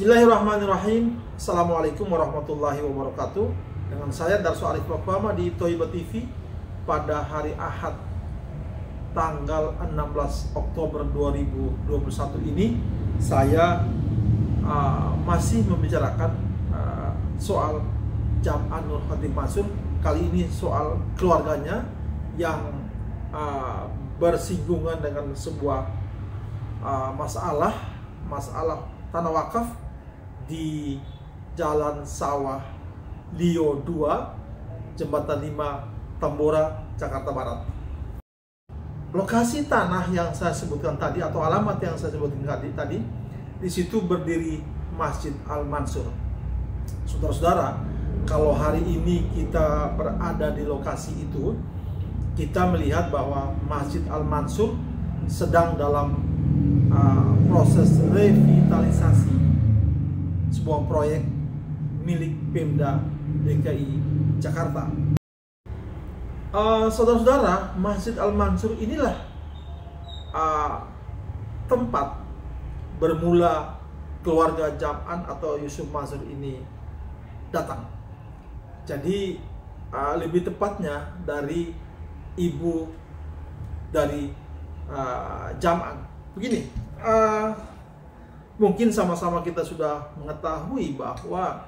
Bismillahirrahmanirrahim. Assalamualaikum warahmatullahi wabarakatuh. Dengan saya Darso Arif Bakwama di Toiba TV pada hari Ahad tanggal 16 Oktober 2021 ini saya masih membicarakan soal Jam'an Nur Khatib Mansur. Kali ini soal keluarganya yang bersinggungan dengan sebuah masalah tanah wakaf di Jalan Sawah Lio 2, Jembatan 5, Tambora, Jakarta Barat. Lokasi tanah yang saya sebutkan tadi atau alamat yang saya sebutkan tadi, di situ berdiri Masjid Al-Mansur. Saudara-saudara, kalau hari ini kita berada di lokasi itu, kita melihat bahwa Masjid Al-Mansur sedang dalam proses revitalisasi sebuah proyek milik Pemda DKI Jakarta. Saudara-saudara, Masjid Al-Mansur inilah tempat bermula keluarga Jam'an atau Yusuf Mansur ini datang. Jadi lebih tepatnya dari ibu dari Jam'an. Begini, mungkin sama-sama kita sudah mengetahui bahwa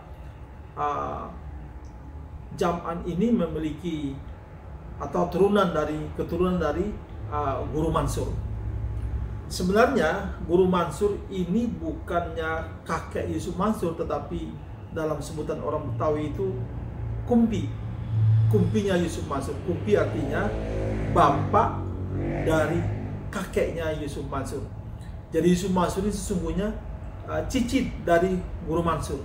Jam'an ini memiliki atau keturunan dari Guru Mansur. Sebenarnya Guru Mansur ini bukannya kakek Yusuf Mansur, tetapi dalam sebutan orang Betawi itu kumpinya Yusuf Mansur. Kumpi artinya bapak dari kakeknya Yusuf Mansur. Jadi Yusuf Mansur ini sesungguhnya cicit dari Guru Mansur.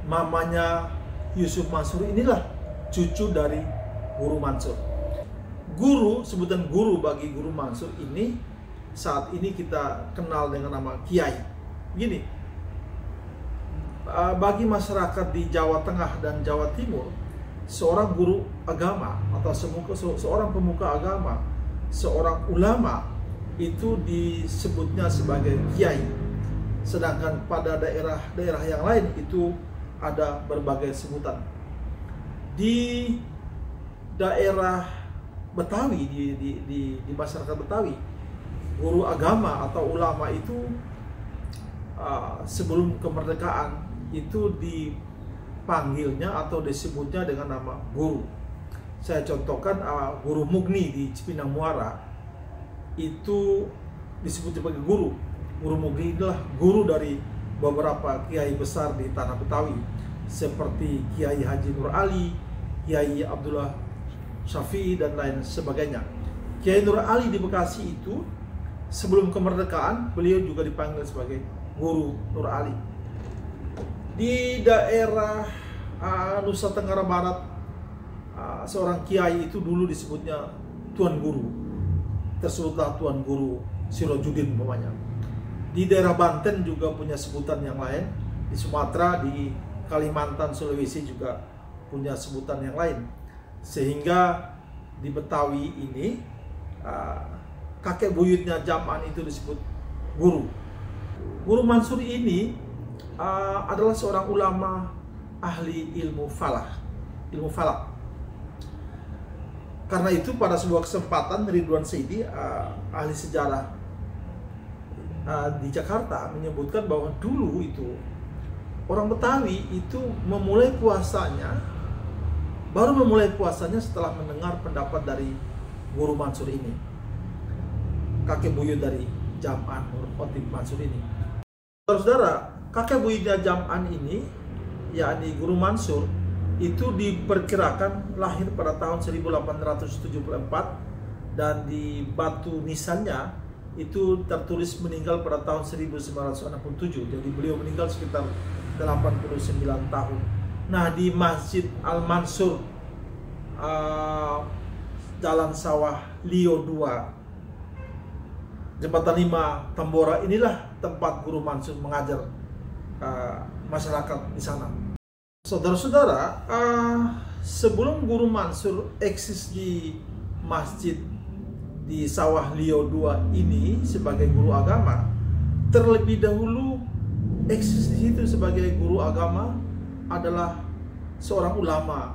Mamanya Yusuf Mansur inilah cucu dari Guru Mansur. Guru, sebutan guru bagi Guru Mansur ini saat ini kita kenal dengan nama Kiai. Begini, bagi masyarakat di Jawa Tengah dan Jawa Timur, seorang guru agama atau seorang pemuka agama, seorang ulama itu disebutnya sebagai kiai. Sedangkan pada daerah-daerah yang lain itu ada berbagai sebutan. Di daerah Betawi, di masyarakat Betawi, guru agama atau ulama itu sebelum kemerdekaan itu dipanggilnya atau disebutnya dengan nama guru. Saya contohkan Guru Mugni di Cipinang Muara itu disebut sebagai guru. Guru Mugni adalah guru dari beberapa kiai besar di tanah Betawi seperti Kiai Haji Nur Ali, Kiai Abdullah Syafi'i dan lain sebagainya. Kiai Nur Ali di Bekasi itu sebelum kemerdekaan beliau juga dipanggil sebagai Guru Nur Ali. Di daerah Nusa Tenggara Barat, seorang kiai itu dulu disebutnya Tuan Guru. Tersebutlah Tuan Guru Sirojudin umpamanya. Di daerah Banten juga punya sebutan yang lain. Di Sumatera, di Kalimantan, Sulawesi juga punya sebutan yang lain. Sehingga di Betawi ini kakek buyutnya Jam'an itu disebut guru. Guru Mansur ini adalah seorang ulama ahli ilmu falak. Karena itu pada sebuah kesempatan Ridwan Saidi, ahli sejarah di Jakarta, menyebutkan bahwa dulu itu orang Betawi itu baru memulai puasanya setelah mendengar pendapat dari Guru Mansur ini, kakek buyut dari Jam'an Nur Khatib Mansur ini. Saudara, kakek buyutnya Jam'an ini, yakni Guru Mansur, itu diperkirakan lahir pada tahun 1874 dan di batu nisannya itu tertulis meninggal pada tahun 1967. Jadi beliau meninggal sekitar 89 tahun. Nah, di Masjid Al-Mansur Jalan Sawah Lio 2, Jembatan 5, Tambora, inilah tempat Guru Mansur mengajar masyarakat di sana. Saudara-saudara, sebelum Guru Mansur eksis di masjid di Sawah Lio 2 ini sebagai guru agama, terlebih dahulu eksis di situ sebagai guru agama adalah seorang ulama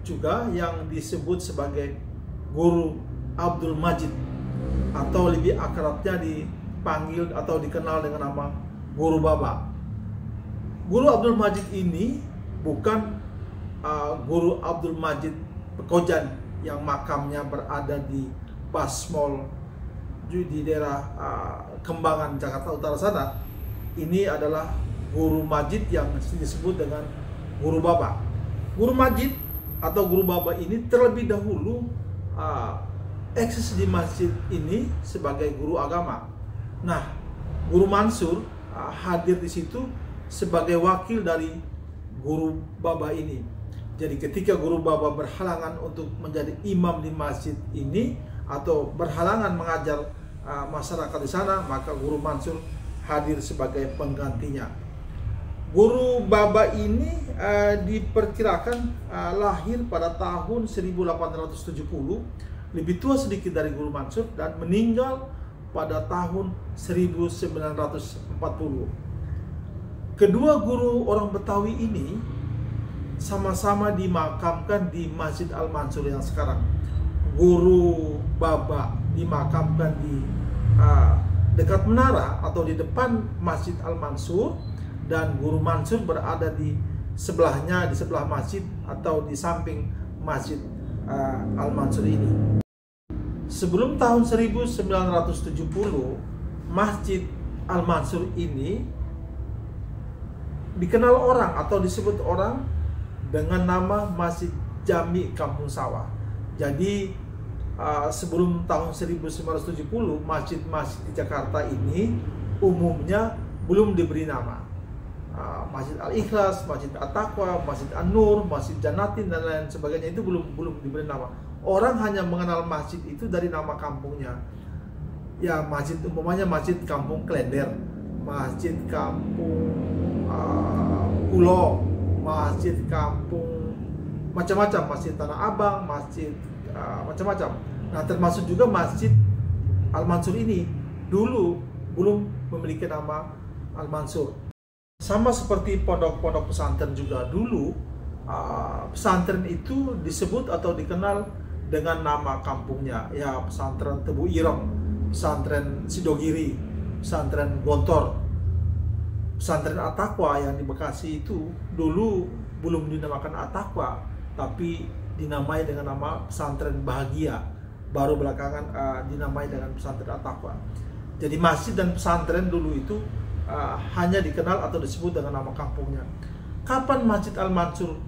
juga yang disebut sebagai Guru Abdul Majid, atau lebih akrabnya dipanggil atau dikenal dengan nama Guru Baba. Guru Abdul Majid ini bukan Guru Abdul Majid Pekojan yang makamnya berada di Basmol di daerah Kembangan, Jakarta Utara sana. Ini adalah Guru Majid yang disebut dengan Guru Baba. Guru Majid atau Guru Baba ini terlebih dahulu eksis di masjid ini sebagai guru agama. Nah, Guru Mansur hadir di situ sebagai wakil dari Guru Baba ini. Jadi ketika Guru Baba berhalangan untuk menjadi imam di masjid ini atau berhalangan mengajar masyarakat di sana, maka Guru Mansur hadir sebagai penggantinya. Guru Baba ini diperkirakan lahir pada tahun 1870, lebih tua sedikit dari Guru Mansur, dan meninggal pada tahun 1940. Kedua guru orang Betawi ini sama-sama dimakamkan di Masjid Al-Mansur yang sekarang. Guru Baba dimakamkan di dekat menara atau di depan Masjid Al-Mansur, dan Guru Mansur berada di sebelahnya, di sebelah masjid atau di samping Masjid Al-Mansur ini. Sebelum tahun 1970, Masjid Al-Mansur ini dikenal orang atau disebut orang dengan nama Masjid Jami Kampung Sawah. Jadi sebelum tahun 1970, masjid-masjid di Jakarta ini umumnya belum diberi nama. Masjid Al-Ikhlas, Masjid At-Taqwa, Masjid An-Nur, Masjid Jannatin, dan lain sebagainya itu belum diberi nama. Orang hanya mengenal masjid itu dari nama kampungnya. Ya, masjid umpamanya Masjid Kampung Klender, Masjid Kampung Pulau, Masjid Kampung macam-macam, Masjid Tanah Abang, Masjid macam-macam. Nah, termasuk juga Masjid Al-Mansur ini dulu belum memiliki nama Al-Mansur. Sama seperti pondok-pondok pesantren juga dulu, pesantren itu disebut atau dikenal dengan nama kampungnya. Ya, pesantren Tebu Ireng, pesantren Sidogiri, pesantren Gontor, pesantren At-Taqwa yang di Bekasi itu dulu belum dinamakan At-Taqwa, tapi dinamai dengan nama pesantren Bahagia. Baru belakangan dinamai dengan pesantren At-Taqwa. Jadi masjid dan pesantren dulu itu hanya dikenal atau disebut dengan nama kampungnya. Kapan Masjid Al-Mansur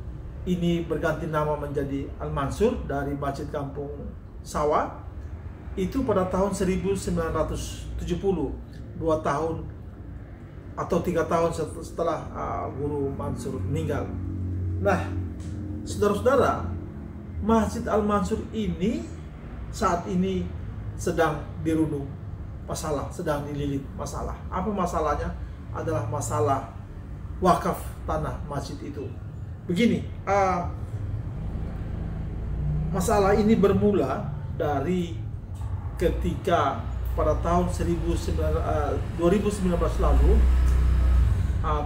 ini berganti nama menjadi Al-Mansur dari Masjid Kampung Sawah? Itu pada tahun 1970, 2 tahun atau 3 tahun setelah Guru Mansur meninggal. Nah, saudara-saudara, Masjid Al-Mansur ini saat ini sedang dirundung masalah, sedang dililit masalah. Apa masalahnya? Adalah masalah wakaf tanah masjid itu. Begini, masalah ini bermula dari ketika pada tahun 2019 lalu,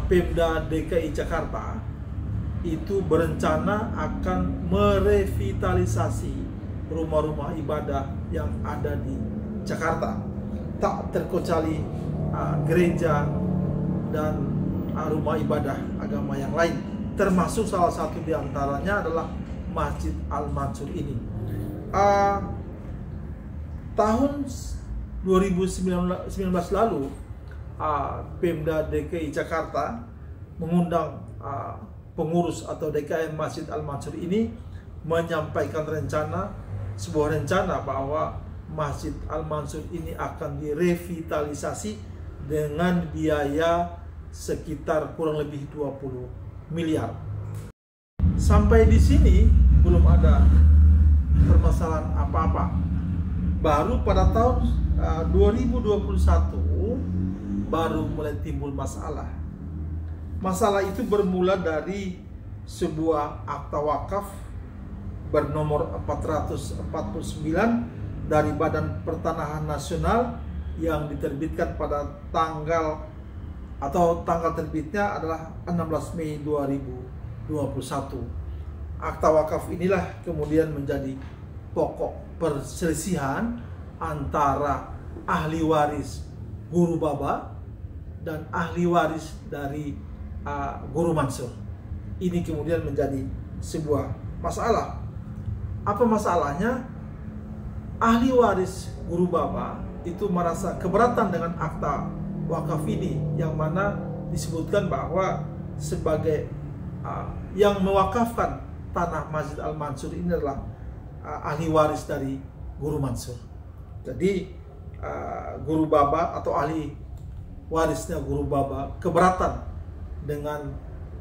Pemda DKI Jakarta itu berencana akan merevitalisasi rumah-rumah ibadah yang ada di Jakarta, tak terkecuali gereja dan rumah ibadah agama yang lain, termasuk salah satu diantaranya adalah Masjid Al-Mansur ini. Tahun 2019 lalu, Pemda DKI Jakarta mengundang pengurus atau DKM Masjid Al-Mansur ini menyampaikan sebuah rencana bahwa Masjid Al-Mansur ini akan direvitalisasi dengan biaya sekitar kurang lebih 20 miliar. Sampai di sini belum ada permasalahan apa-apa. Baru pada tahun 2021 baru mulai timbul masalah. Masalah itu bermula dari sebuah akta wakaf bernomor 449 dari Badan Pertanahan Nasional yang diterbitkan pada tanggal atau tanggal terbitnya adalah 16 Mei 2021. Akta wakaf inilah kemudian menjadi pokok perselisihan antara ahli waris Guru Baba dan ahli waris dari Guru Mansur. Ini kemudian menjadi sebuah masalah. Apa masalahnya? Ahli waris Guru Baba itu merasa keberatan dengan akta wakaf ini, yang mana disebutkan bahwa sebagai yang mewakafkan tanah Masjid Al-Mansur ini adalah ahli waris dari Guru Mansur. Jadi Guru Baba atau ahli warisnya Guru Baba keberatan dengan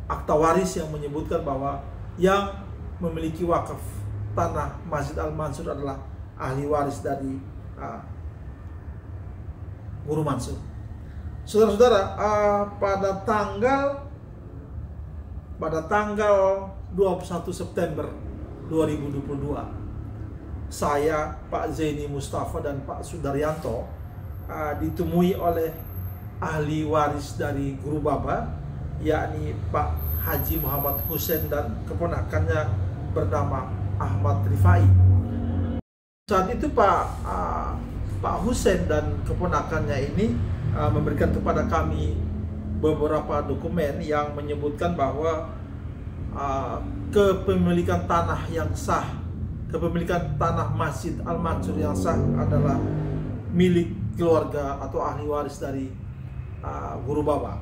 akta waris yang menyebutkan bahwa yang memiliki wakaf tanah Masjid Al-Mansur adalah ahli waris dari Guru Mansur. Saudara-saudara, pada tanggal 21 September 2022, saya, Pak Zaini Mustafa dan Pak Sudaryanto ditemui oleh ahli waris dari Guru Baba, yakni Pak Haji Muhammad Hussein dan keponakannya bernama Ahmad Rifai. Saat itu Pak Hussein dan keponakannya ini memberikan kepada kami beberapa dokumen yang menyebutkan bahwa kepemilikan tanah yang sah, kepemilikan tanah Masjid Al-Mansur yang sah adalah milik keluarga atau ahli waris dari Guru Baba.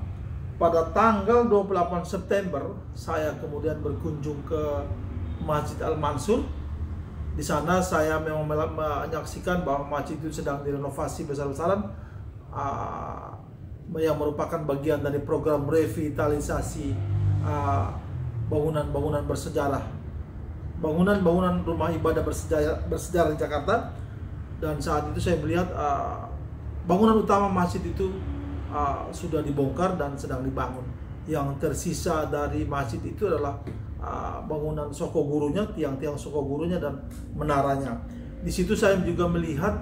Pada tanggal 28 September saya kemudian berkunjung ke Masjid Al-Mansur. Di sana saya memang menyaksikan bahwa masjid itu sedang direnovasi besar-besaran, yang merupakan bagian dari program revitalisasi bangunan-bangunan bersejarah, bangunan-bangunan rumah ibadah bersejarah di Jakarta. Dan saat itu saya melihat bangunan utama masjid itu sudah dibongkar dan sedang dibangun. Yang tersisa dari masjid itu adalah bangunan soko gurunya, tiang-tiang soko gurunya dan menaranya. Di situ saya juga melihat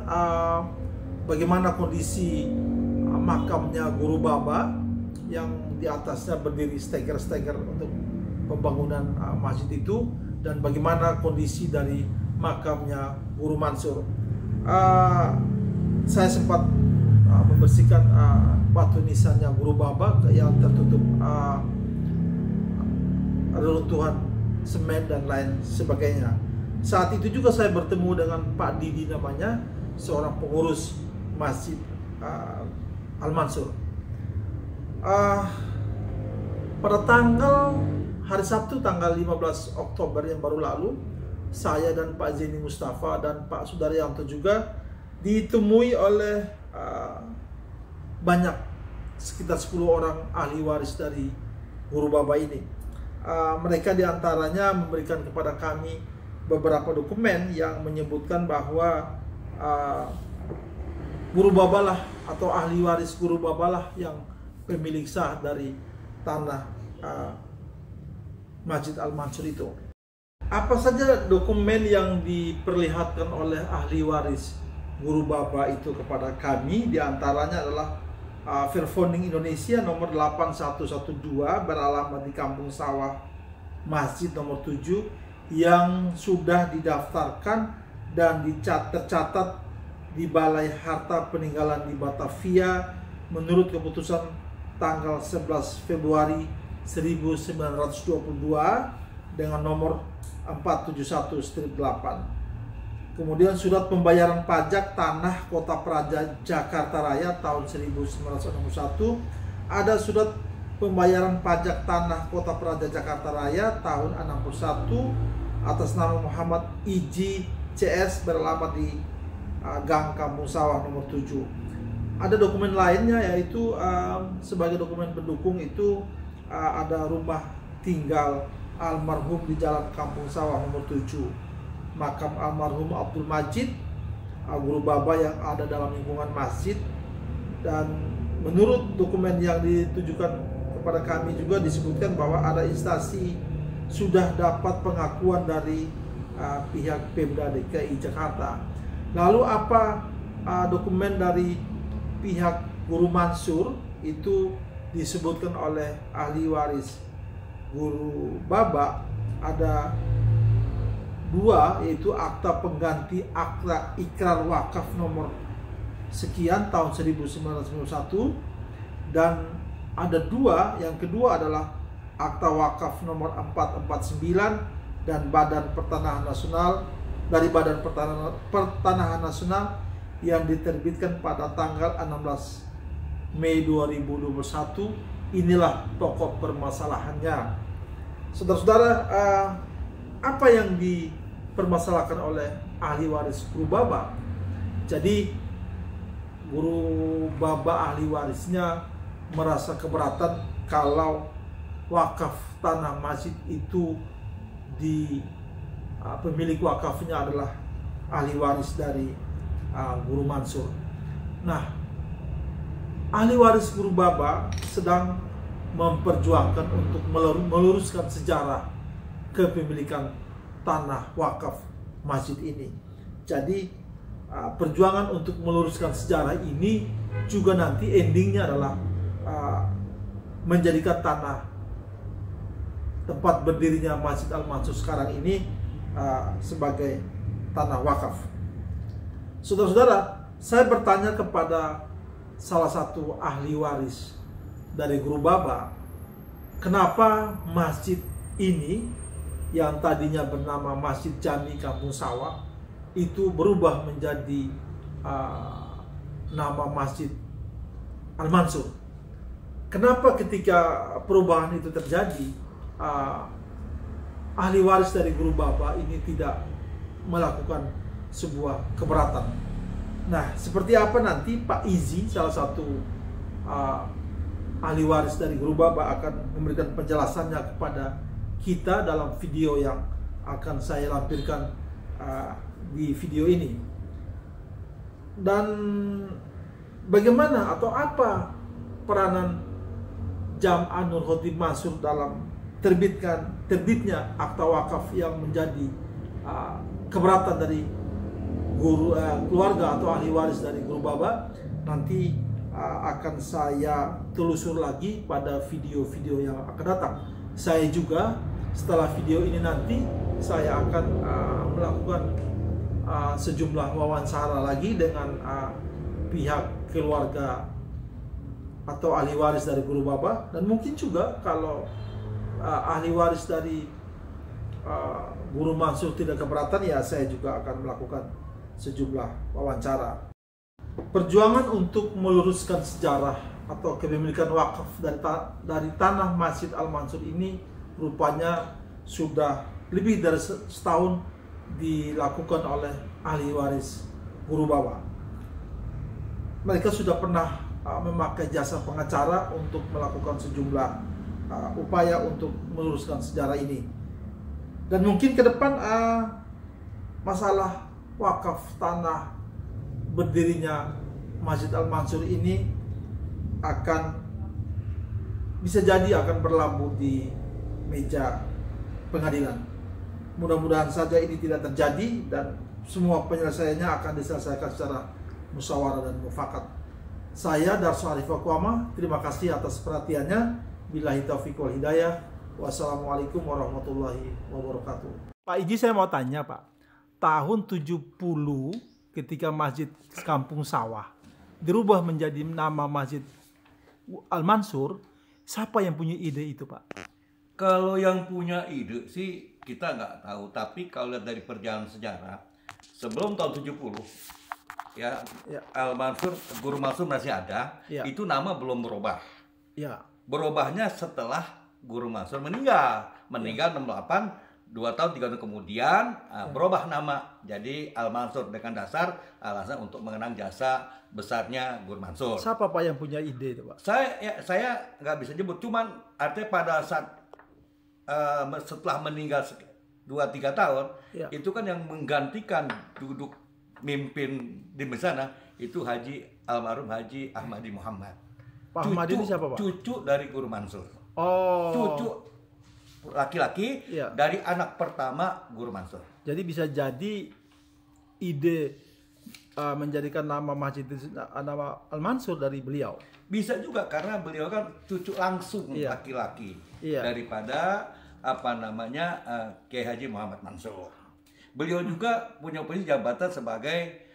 bagaimana kondisi makamnya Guru Baba, yang di atasnya berdiri steger-steger untuk pembangunan masjid itu, dan bagaimana kondisi dari makamnya Guru Mansur. Saya sempat membersihkan batu nisannya Guru Baba yang tertutup reruntuhan semen dan lain sebagainya. Saat itu juga saya bertemu dengan Pak Didi namanya, seorang pengurus Masjid Al-Mansur. Pada hari Sabtu tanggal 15 Oktober yang baru lalu, saya dan Pak Zaini Mustafa dan Pak Sudaryanto juga ditemui oleh banyak, sekitar 10 orang ahli waris dari Guru Baba ini. Mereka diantaranya memberikan kepada kami beberapa dokumen yang menyebutkan bahwa Guru Baba lah atau ahli waris Guru Baba lah yang pemilik sah dari tanah Masjid Al-Mansur itu. Apa saja dokumen yang diperlihatkan oleh ahli waris Guru Baba itu kepada kami? Diantaranya adalah Fairfounding Indonesia nomor 8112 beralamat di Kampung Sawah Masjid nomor 7 yang sudah didaftarkan dan tercatat di Balai Harta Peninggalan di Batavia menurut keputusan tanggal 11 Februari 1922 dengan nomor 471/8. Kemudian surat pembayaran pajak tanah Kota Praja Jakarta Raya tahun 1961. Ada surat pembayaran pajak tanah Kota Praja Jakarta Raya tahun 61 atas nama Muhammad Iji CS beralamat di Gang Kampung Sawah nomor 7. Ada dokumen lainnya, yaitu sebagai dokumen pendukung itu ada rumah tinggal almarhum di Jalan Kampung Sawah nomor 7. Makam almarhum Abdul Majid Guru Baba yang ada dalam lingkungan masjid. Dan menurut dokumen yang ditujukan kepada kami juga disebutkan bahwa ada instansi sudah dapat pengakuan dari pihak Pemda DKI Jakarta. Lalu apa dokumen dari pihak Guru Mansur itu disebutkan oleh ahli waris Guru Baba ada dua, yaitu akta pengganti akta ikrar wakaf nomor sekian tahun 1991, dan ada dua, yang kedua adalah akta wakaf nomor 449 dan Badan Pertanahan Nasional, dari Badan Pertanahan Nasional yang diterbitkan pada tanggal 16 Mei 2021. Inilah pokok permasalahannya. Saudara-saudara, apa yang dipermasalahkan oleh ahli waris Guru Baba? Jadi Guru Baba ahli warisnya merasa keberatan kalau wakaf tanah masjid itu pemilik wakafnya adalah ahli waris dari Guru Mansur. Nah, ahli waris Guru Baba sedang memperjuangkan untuk meluruskan sejarah kepemilikan tanah wakaf masjid ini. Jadi perjuangan untuk meluruskan sejarah ini juga nanti endingnya adalah menjadikan tanah tempat berdirinya Masjid Al-Mansur sekarang ini sebagai tanah wakaf. Saudara-saudara, saya bertanya kepada salah satu ahli waris dari Guru Baba, kenapa masjid ini yang tadinya bernama Masjid Jami Kampung Sawah itu berubah menjadi nama Masjid Al-Mansur. Kenapa ketika perubahan itu terjadi, ahli waris dari Guru Baba ini tidak melakukan sebuah keberatan? Nah, seperti apa nanti Pak Izi, salah satu ahli waris dari Guru Baba, akan memberikan penjelasannya kepada kita dalam video yang akan saya lampirkan di video ini. Dan bagaimana atau apa peranan Jam'ah Nur Khotim Mansur dalam terbitnya akta wakaf yang menjadi keberatan dari keluarga atau ahli waris dari Guru Baba? Nanti akan saya telusur lagi pada video-video yang akan datang. Saya juga setelah video ini nanti saya akan melakukan sejumlah wawancara lagi dengan pihak keluarga atau ahli waris dari Guru Baba, dan mungkin juga kalau ahli waris dari Guru Mansur tidak keberatan, ya saya juga akan melakukan sejumlah wawancara. Perjuangan untuk meluruskan sejarah atau kepemilikan wakaf dari tanah Masjid Al-Mansur ini rupanya sudah lebih dari setahun dilakukan oleh ahli waris Guru Baba. Mereka sudah pernah memakai jasa pengacara untuk melakukan sejumlah upaya untuk meluruskan sejarah ini. Dan mungkin ke depan masalah wakaf tanah berdirinya Masjid Al-Mansur ini bisa jadi akan berlabuh di meja pengadilan. Mudah-mudahan saja ini tidak terjadi dan semua penyelesaiannya akan diselesaikan secara musyawarah dan mufakat. Saya Darso Arif Akwama, terima kasih atas perhatiannya. Billahi taufiq wal hidayah. Wassalamualaikum warahmatullahi wabarakatuh. Pak Iji, saya mau tanya Pak, tahun 70 ketika Masjid Kampung Sawah dirubah menjadi nama Masjid Al-Mansur, siapa yang punya ide itu Pak? Kalau yang punya ide sih kita nggak tahu, tapi kalau lihat dari perjalanan sejarah sebelum tahun 70 ya. Al-Mansur, Guru Mansur masih ada, itu nama belum berubah. Berubahnya setelah Guru Mansur meninggal 68, 2 tahun 3 tahun kemudian berubah nama jadi Al-Mansur dengan dasar alasan untuk mengenang jasa besarnya Guru Mansur. Siapa Pak yang punya ide itu Pak? Saya nggak bisa nyebut, cuman artinya pada saat setelah meninggal 2-3 tahun itu kan yang menggantikan duduk mimpin di sana itu almarhum Haji Ahmadi Muhammad. Pak Ahmadi ini siapa Pak? Cucu dari Guru Mansur. Oh. Cucu laki-laki dari anak pertama Guru Mansur. Jadi bisa jadi ide menjadikan nama masjid itu nama Al-Mansur dari beliau? Bisa juga karena beliau kan cucu langsung Iya. laki-laki Iya. daripada Kiai Haji Muhammad Mansur. Beliau juga punya posisi jabatan sebagai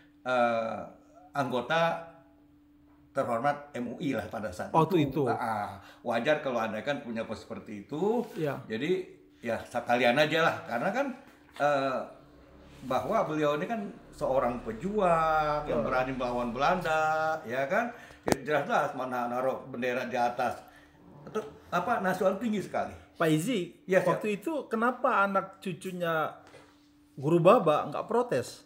anggota terhormat MUI lah pada saat itu. Wajar kalau Anda kan punya posisi seperti itu. Iya. Jadi ya sekalian aja lah, karena kan bahwa beliau ini kan seorang pejuang yang berani melawan Belanda, ya kan? Ya, jelas-jelas mana naruh bendera di atas. Itu nasional tinggi sekali. Pak Izi, Ya, waktu itu kenapa anak cucunya Guru Baba nggak protes?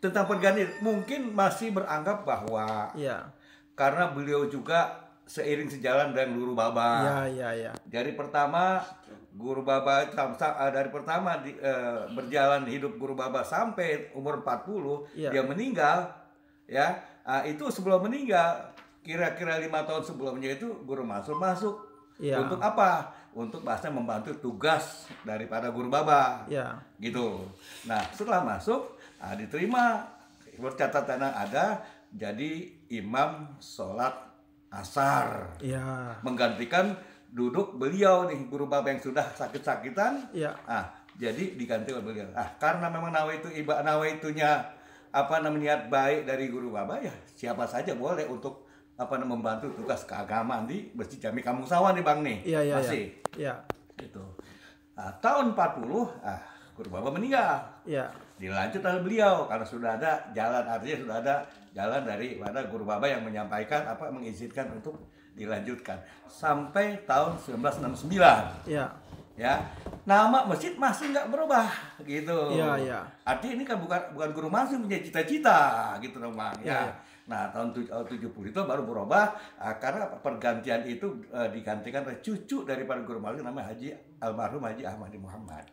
Tentang pergantian, mungkin masih beranggap bahwa karena beliau juga seiring sejalan dengan Guru Baba. Iya. Dari pertama Guru Baba dari pertama berjalan hidup Guru Baba sampai umur 40, dia meninggal, ya. Itu sebelum meninggal, kira-kira 5 tahun sebelumnya itu Guru Mansur masuk. Untuk apa? Untuk bahasa membantu tugas daripada Guru Baba. Gitu. Nah, setelah masuk diterima, catatan ada jadi imam sholat asar, menggantikan duduk beliau nih, Guru Baba yang sudah sakit-sakitan. Jadi diganti oleh beliau. Karena memang nawaitunya niat baik dari Guru Baba, ya siapa saja boleh untuk membantu tugas keagamaan di Masjid Jami Kampung Sawah nih Bang nih. Masih. Gitu. Tahun 40 Guru Baba meninggal. Dilanjut oleh beliau karena sudah ada jalan, artinya sudah ada jalan dari mana Guru Baba yang menyampaikan mengizinkan untuk dilanjutkan sampai tahun 1969. Ya, nama masjid masih nggak berubah gitu. Artinya ini kan bukan Guru Mansur punya cita-cita gitu dong Bang. Nah, tahun 70 itu baru berubah karena pergantian itu digantikan oleh cucu daripada Guru Mansur namanya almarhum Haji Ahmadi Muhammad.